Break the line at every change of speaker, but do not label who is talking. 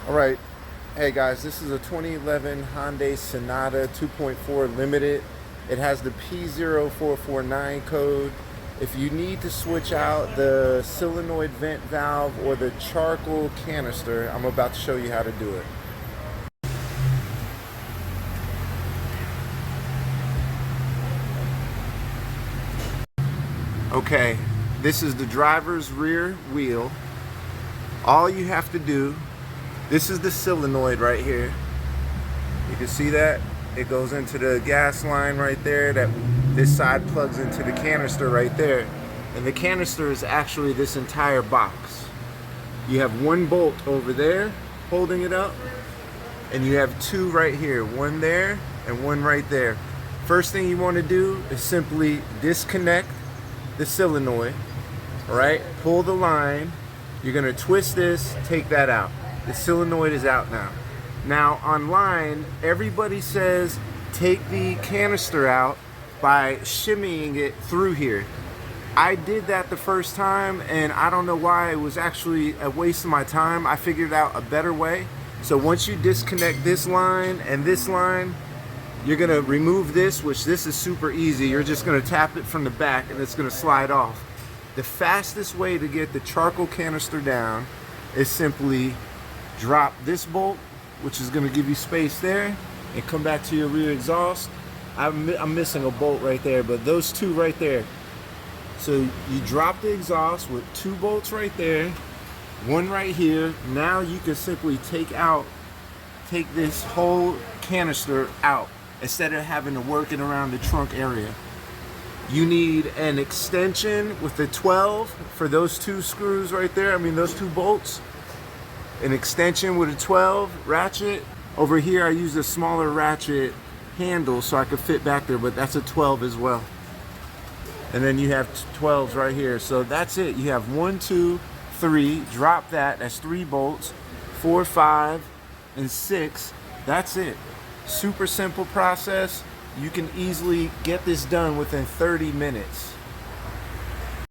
All right, hey guys, this is a 2011 Hyundai Sonata 2.4 Limited. It has the p0449 code. If you need to switch out the solenoid vent valve or the charcoal canister, I'm about to show you how to do it. Okay, this is the driver's rear wheel. All you have to do, this is the solenoid right here. You can see that it goes into the gas line right there. That this side plugs into the canister right there, and the canister is actually this entire box. You have one bolt over there holding it up, and you have two right here, one there and one right there. First thing you want to do is simply disconnect the solenoid. All right, pull the line. You're gonna twist this, take that out. The solenoid is out now. Now online, everybody says take the canister out by shimmying it through here. I did that the first time, and I don't know why. It was actually a waste of my time. I figured out a better way. So once you disconnect this line and this line, you're gonna remove this, which this is super easy. You're just gonna tap it from the back and it's gonna slide off. The fastest way to get the charcoal canister down is simply drop this bolt, which is going to give you space there, and come back to your rear exhaust. I'm missing a bolt right there, but those two right there. So you drop the exhaust with two bolts right there, one right here. Now you can simply take this whole canister out instead of having to work it around the trunk area. You need an extension with the 12 for those two screws right there. I mean, those two bolts. An extension with a 12 ratchet. Over here I used a smaller ratchet handle so I could fit back there, but that's a 12 as well. And then you have 12s right here. So that's it. You have 1, 2, 3. Drop that. That's 3 bolts. 4, 5, and 6. That's it. Super simple process. You can easily get this done within 30 minutes.